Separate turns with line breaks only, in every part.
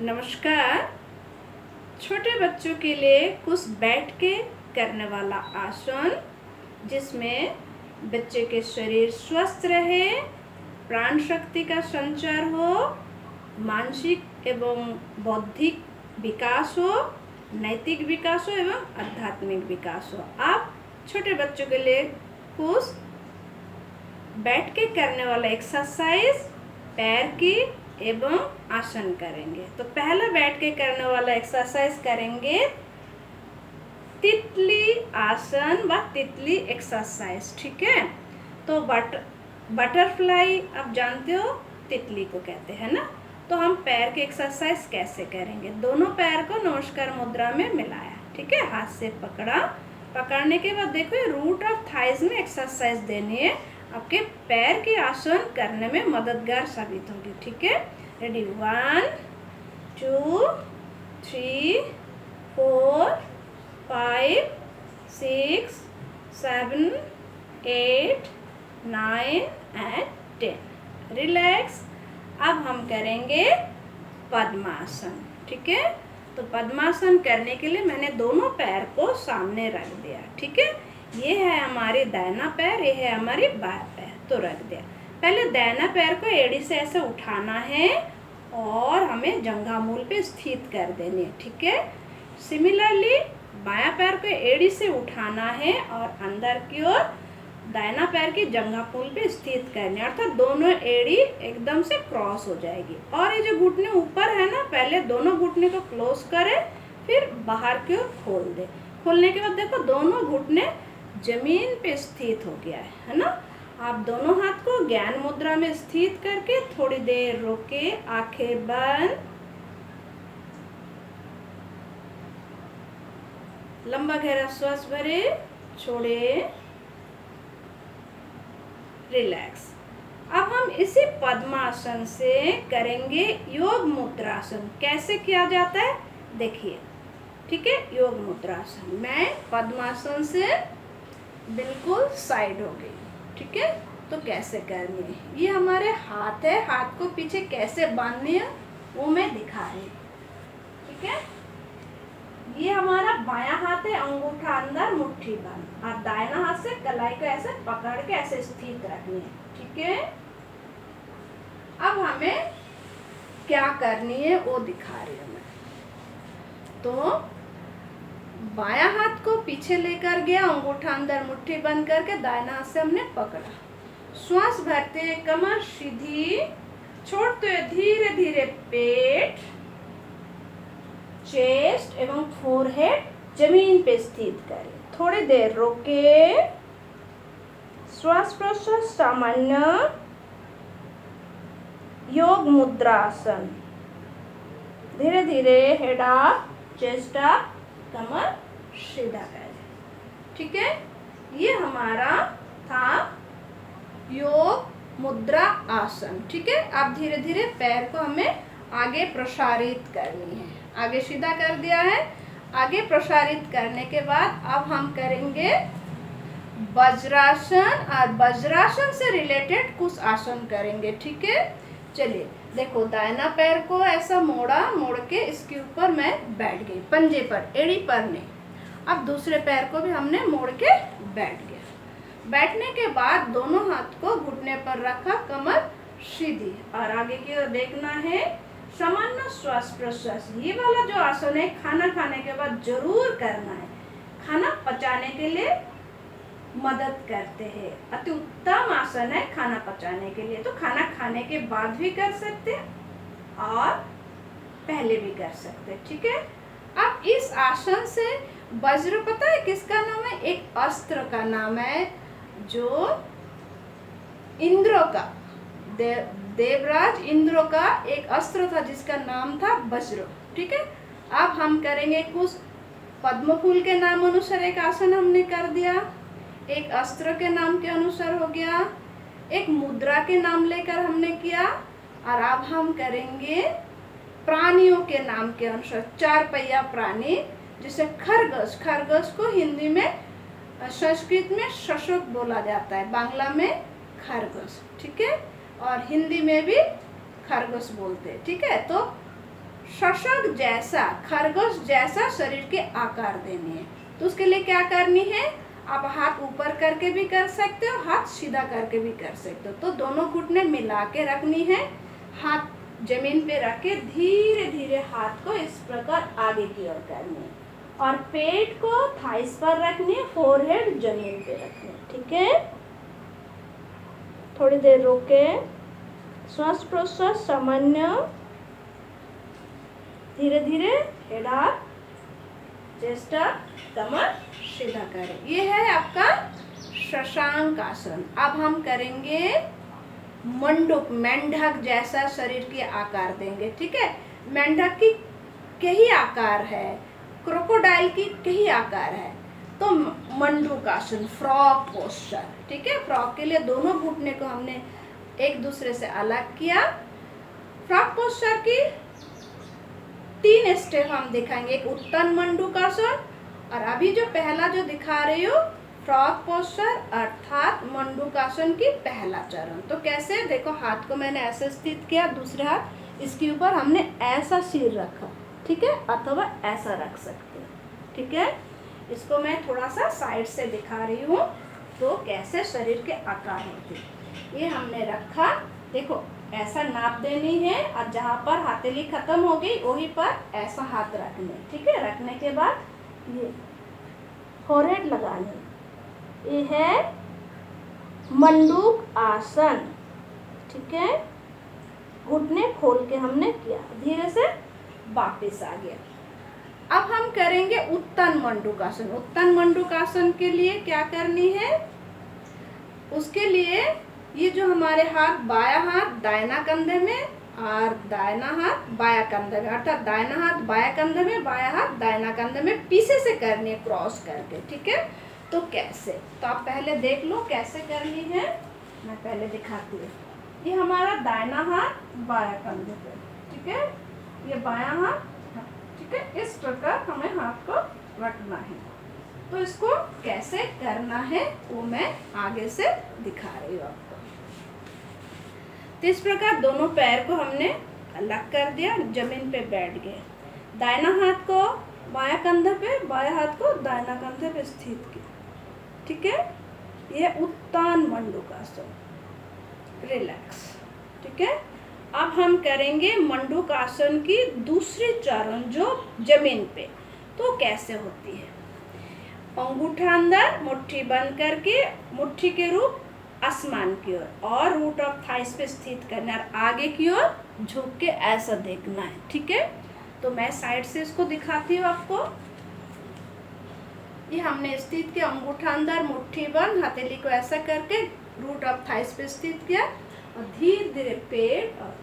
नमस्कार। छोटे बच्चों के लिए कुछ बैठ के करने वाला आसन जिसमें बच्चे के शरीर स्वस्थ रहे, प्राण शक्ति का संचार हो, मानसिक एवं बौद्धिक विकास हो, नैतिक विकास हो एवं आध्यात्मिक विकास हो। आप छोटे बच्चों के लिए कुछ बैठ के करने वाला एक्सरसाइज पैर की एवं आसन करेंगे। तो पहला बैठ के करने वाला एक्सरसाइज करेंगे तितली आसन व तितली एक्सरसाइज। ठीक है, तो बटरफ्लाई आप जानते हो, तितली को कहते हैं ना। तो हम पैर के एक्सरसाइज कैसे करेंगे? दोनों पैर को नमस्कार मुद्रा में मिलाया, ठीक है, हाथ से पकड़ा। पकड़ने के बाद देखो रूट ऑफ थाइज में एक्सरसाइज देनी है, आपके पैर के आसन करने में मददगार साबित होगी। ठीक है, रेडी, 1 2 3 4 5 6 7 8 9 and 10। रिलैक्स। अब हम करेंगे पद्मासन। ठीक है, तो पद्मासन करने के लिए मैंने दोनों पैर को सामने रख दिया। ठीक है, ये है हमारी दाहिना पैर, ये है हमारी बायां पैर, तो रख दिया। पहले दाहिना पैर को एड़ी से ऐसे उठाना है और हमें जंघा मूल पे स्थित कर देनी है। ठीक है, सिमिलरली बायां पैर को एड़ी से उठाना है और अंदर की ओर दाहिना पैर की जंघा मूल पे स्थित करनी है, अर्थात दोनों एड़ी एकदम से क्रॉस हो जाएगी। और ये जो घुटने ऊपर है ना, पहले दोनों घुटने को क्लोज करें, फिर बाहर की ओर खोल दे। खोलने के बाद देखो दोनों घुटने जमीन पे स्थित हो गया है ना। आप दोनों हाथ को ज्ञान मुद्रा में स्थित करके थोड़ी देर रोके, आंखें बंद, लंबा गहरा श्वास भरे, छोड़े, रिलैक्स। अब हम इसी पद्मासन से करेंगे योग मुद्रासन। कैसे किया जाता है देखिए। ठीक है, योग मुद्रासन। मैं पद्मासन से बिल्कुल साइड हो गई। ठीक है, तो कैसे करनी है, ये हमारे हाथ है, हाथ को पीछे कैसे बांधनी है वो मैं दिखा रही हूँ। ठीक है, ये हमारा बायां हाथ है, अंगूठा अंदर, मुट्ठी बंद, और दाहिना हाथ से कलाई को ऐसे पकड़ के ऐसे स्थित रखनी है। ठीक है, अब हमें क्या करनी है वो दिखा रही हूँ मैं। तो बायां हाथ को पीछे लेकर गया, अंगूठा अंदर, मुट्ठी बंद करके दाहिना हाथ से हमने पकड़ा। श्वास भरते हुए कमर सीधी, छोड़ते हुए धीरे धीरे पेट, चेस्ट एवं फोरहेड जमीन पे स्थित करें। थोड़ी देर रोके, श्वास प्रश्वास सामान्य, योग मुद्रासन। धीरे धीरे हेड अप, चेस्ट अप, कमर सीधा करें। ठीक है, ये हमारा था योग मुद्रा आसन। ठीक है, अब धीरे धीरे पैर को हमें आगे प्रसारित करनी है। आगे सीधा कर दिया है, आगे प्रसारित करने के बाद अब हम करेंगे वज्रासन, और वज्रासन से रिलेटेड कुछ आसन करेंगे। ठीक है, चलिए देखो, दाहिना पैर को ऐसा मोड़ा, मोड़ के इसके ऊपर मैं बैठ गई, पंजे पर, एड़ी पर नहीं। अब दूसरे पैर को भी हमने मोड़ के बैठ गया। बैठने के बाद दोनों हाथ को घुटने पर रखा, कमर सीधी, और आगे की ओर देखना है, सामान्य श्वास प्रश्वास। ये वाला जो आसन है खाना खाने के बाद जरूर करना है, खाना पचाने के लिए मदद करते हैं। अति उत्तम आसन है खाना पचाने के लिए। तो खाना खाने के बाद भी कर सकते हैं और पहले भी कर सकते हैं। ठीक है, अब इस आसन से वज्र, पता है किसका नाम है? एक अस्त्र का नाम है, जो इंद्र का, देवराज इंद्र का एक अस्त्र था जिसका नाम था वज्र। ठीक है, अब हम करेंगे कुछ पद्म फूल के नाम अनुसार एक आसन हमने कर दिया, एक अस्त्र के नाम के अनुसार हो गया, एक मुद्रा के नाम लेकर हमने किया, और अब हम करेंगे प्राणियों के नाम के अनुसार, 4 पहिया प्राणी, जिसे खरगोश, खरगोश को हिंदी में, संस्कृत में शशक बोला जाता है, बांग्ला में खरगोश। ठीक है, और हिंदी में भी खरगोश बोलते हैं। ठीक है, तो शशक जैसा, खरगोश जैसा शरीर के आकार देने हैं। तो उसके लिए क्या करनी है, आप हाथ ऊपर करके भी कर सकते हो, हाथ सीधा करके भी कर सकते हो। तो दोनों घुटने मिला के रखनी है, हाथ जमीन पे रख के धीरे धीरे हाथ को इस प्रकार आगे की ओर करनी है और पेट को थाइस पर रखनी है, फोरहेड जमीन पे रखनी है। ठीक है, थोड़ी देर रोके, श्वास प्रश्वास सामान्य, धीरे धीरे हेड अप, चेस्ट अप, कमर सीधा करें। ये है आपका शशांक आसन। अब हम करेंगे मंडूक, मेंढक जैसा शरीर के आकार देंगे। ठीक है, मेंढक की कई आकार है, क्रोकोडाइल की कई आकार है, तो मंडूक आसन, फ्रॉग पोस्चर। ठीक है, फ्रॉग के लिए दोनों घुटने को हमने एक दूसरे से अलग किया। फ्रॉग पोस्चर की 3 स्टेप हम दिखाएंगे, एक उत्तन मंडूकासन, और अभी जो पहला जो दिखा रही हूँ फ्रॉग पोस्चर अर्थात मंडूकासन की पहला चरण। तो कैसे, देखो हाथ को मैंने ऐसे स्थित किया, दूसरे हाथ इसके ऊपर हमने ऐसा सिर रखा। ठीक है, अथवा ऐसा रख सकते हैं। ठीक है, इसको मैं थोड़ा सा साइड से दिखा रही हूँ तो कैसे शरीर के आकार होते। ये हमने रखा, देखो ऐसा नाप देनी है और जहाँ पर हथेली खत्म हो गई वहीं पर ऐसा हाथ रखने। ठीक है, रखने के बाद ये फोरहेड लगानी, ये है मंडूक आसन। ठीक है, घुटने खोल के हमने किया, धीरे से वापस आ गया। अब हम करेंगे उत्तन मंडूकासन। उत्तन मंडूकासन के लिए क्या करनी है, उसके लिए ये जो हमारे हाथ, बाया हाथ दाहिना कंधे में और दाहिना हाथ बाया कंधे में, अर्थात दाहिना हाथ बाया कंधे में, बाया हाथ दाहिना कंधे में, पीछे से करनी है क्रॉस करके। ठीक है, तो कैसे, तो आप पहले देख लो कैसे करनी है, मैं पहले दिखाती हूँ। ये हमारा दाहिना हाथ बाया कंधे पे, ठीक है, ये बाया हाथ। ठीक है, इस प्रकार हमें हाथ को रखना है। तो इसको कैसे करना है वो मैं आगे से दिखा रही हूँ आपको। तो इस प्रकार दोनों पैर को हमने अलग कर दिया, जमीन पे बैठ गए, दाहिना हाथ को बाया कंधे पे, बाया हाथ को दाहिना कंधे पे स्थित किया। ठीक है, यह उत्तान मंडूकासन, रिलैक्स। ठीक है, अब हम करेंगे मंडूकासन की दूसरी चरण जो जमीन पे। तो कैसे होती है, अंगूठा अंदर, मुट्ठी बंद करके, मुट्ठी के रूप आसमान की ओर और रूट ऑफ थाइस पे स्थित करना है, आगे की ओर झुक के ऐसा देखना है। ठीक है, तो मैं साइड से इसको दिखाती हूँ आपको। ये हमने स्थित किया, अंगूठा अंदर, मुट्ठी बंद, हथेली को ऐसा करके रूट ऑफ थाइस पे स्थित किया और धीरे धीरे पेट और।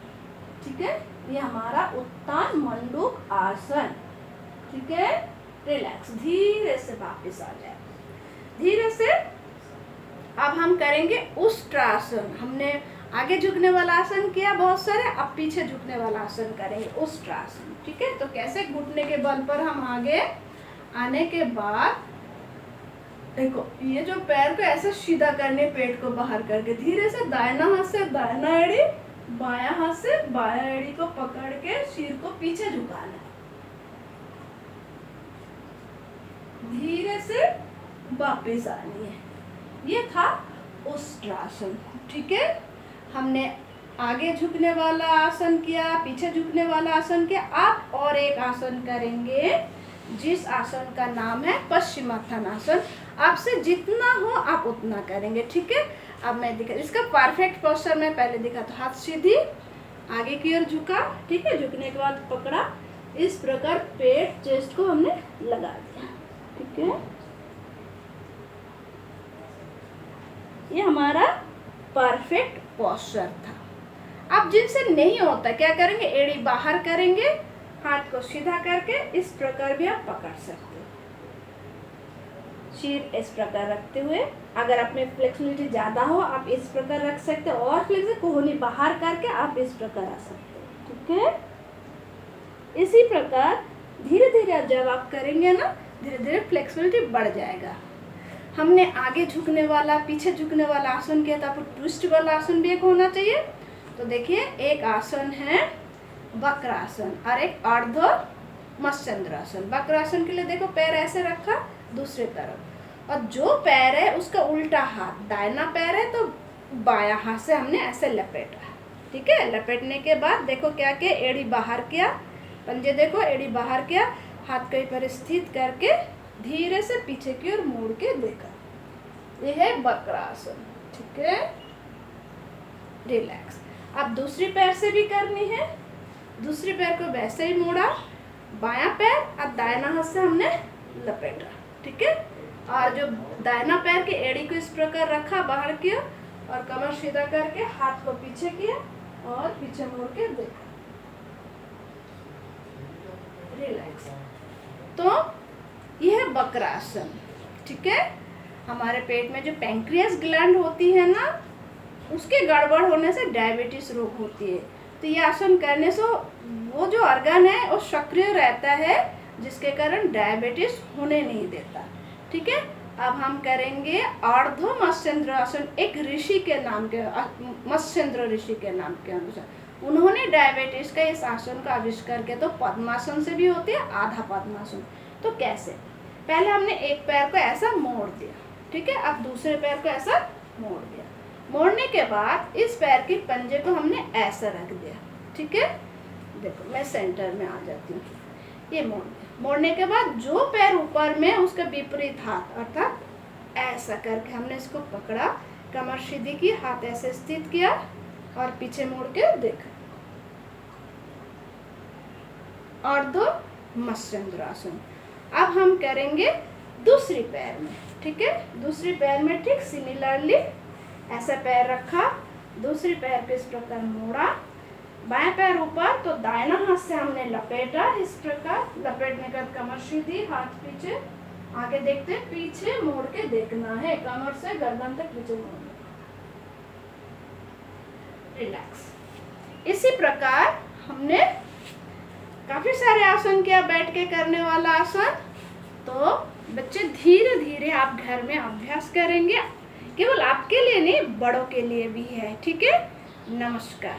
ठीक है, ये हमारा उत्तान मंडूक आसन। ठीक है, रिलैक्स, धीरे से वापस आ जाए, धीरे से। अब हम करेंगे उष्ट्रासन। हमने आगे झुकने वाला आसन किया बहुत सारे, अब पीछे झुकने वाला आसन करेंगे, उष्ट्रासन। ठीक है, तो कैसे, घुटने के बल पर हम आगे आने के बाद देखो ये जो पैर को ऐसे सीधा करने, पेट को बाहर करके धीरे से दाहिना हाथ से दाहिना एड़ी, बाया हाथ से बाया एड़ी को पकड़ के सिर को पीछे झुकाना, धीरे से वापस आनी है। ये था उष्ट्रासन। ठीक है, हमने आगे झुकने वाला आसन किया, पीछे झुकने वाला आसन किया। आप और एक आसन करेंगे जिस आसन का नाम है पश्चिमात्थानासन। आपसे जितना हो आप उतना करेंगे। ठीक है, अब मैं दिखा, इसका परफेक्ट पोस्चर मैं पहले दिखा, तो हाथ सीधी आगे की ओर झुका। ठीक है, झुकने के बाद पकड़ा, इस प्रकार पेट चेस्ट को हमने लगा दिया। ठीक है, ये हमारा परफेक्ट पोस्चर था। अब जिनसे नहीं होता क्या करेंगे, एड़ी बाहर करेंगे, हाथ को सीधा करके इस प्रकार भी आप पकड़ सकते हो, सिर इस प्रकार रखते हुए। अगर आप में फ्लेक्सिबिलिटी ज़्यादा हो आप इस प्रकार रख सकते हो, और फ्लेक्सिबिलिटी कोहनी बाहर करके आप इस प्रकार आ सकते हो। ठीक है, इसी प्रकार धीरे धीरे जब आप करेंगे ना, धीरे धीरे फ्लेक्सिबिलिटी बढ़ जाएगा। हमने आगे झुकने वाला, पीछे झुकने वाला आसन किया था, आपको ट्विस्ट वाला आसन भी एक होना चाहिए। तो देखिए, एक आसन है वक्रासन और एक अर्ध मत्स्येंद्रासन। वक्रासन के लिए देखो पैर ऐसे रखा दूसरे तरफ, और जो पैर है उसका उल्टा हाथ, दाहिना पैर है तो बायां हाथ से हमने ऐसे लपेटा। ठीक है, लपेटने के बाद देखो क्या किया, एड़ी बाहर किया, पंजे देखो एड़ी बाहर किया, हाथ कहीं पर स्थित करके धीरे से पीछे की ओर मोड़ के देखा। यह है वक्रासन। ठीक है, रिलैक्स। अब दूसरी पैर से भी करनी है। दूसरी पैर को वैसे ही मोड़ा, बायां पैर और दाहिना हाथ से हमने लपेटा। ठीक है, और जो दाहिना पैर की एड़ी को इस प्रकार रखा बाहर किया और कमर सीधा करके हाथ को पीछे किया और पीछे मोड़ के देखा। रिलैक्स। तो यह है वक्रासन। ठीक है, हमारे पेट में जो पैंक्रियास ग्लैंड होती है ना, उसके गड़बड़ होने से डायबिटीज रोग होती है। तो ये आसन करने से वो जो ऑर्गन है वो सक्रिय रहता है, जिसके कारण डायबिटीज होने नहीं देता। ठीक है, अब हम करेंगे अर्ध मत्स्येंद्रासन। एक ऋषि के नाम के, मत्स्येंद्र ऋषि के नाम के अनुसार उन्होंने डायबिटीज का इस आसन का आविष्कार किया। तो पद्मासन से भी होती है आधा पद्मासन। तो कैसे, पहले हमने एक पैर को ऐसा मोड़ दिया। ठीक है, अब दूसरे पैर को ऐसा मोड़ दिया। मोड़ने के बाद इस पैर के पंजे को हमने ऐसा रख दिया। ठीक है, देखो मैं सेंटर में आ जाती हूँ, ये मोड़ दिया। मोड़ने के बाद जो पैर ऊपर में उसका विपरीत हाथ, अर्थात ऐसा करके हमने इसको पकड़ा, कमर सीधी की, हाथ ऐसे स्थित किया और पीछे मोड़ के देखा। अर्ध मत्स्येंद्रासन। अब हम करेंगे दूसरी पैर में। ठीक है, दूसरी पैर में ठीक सिमिलरली ऐसा पैर रखा, दूसरी पैर को इस प्रकार मोड़ा, बाएं पैर ऊपर तो दाहिना हाथ से हमने लपेटा। इस प्रकार लपेटने का कमर सीधी, हाथ पीछे, आगे देखते पीछे मोड़ के देखना है, कमर से गर्दन तक पीछे मोड़ना। रिलैक्स। इसी प्रकार हमने काफी सारे आसन किया, बैठ के करने वाला आसन। तो बच्चे धीरे धीरे आप घर में अभ्यास करेंगे, केवल आपके लिए नहीं बड़ों के लिए भी है। ठीक है, नमस्कार।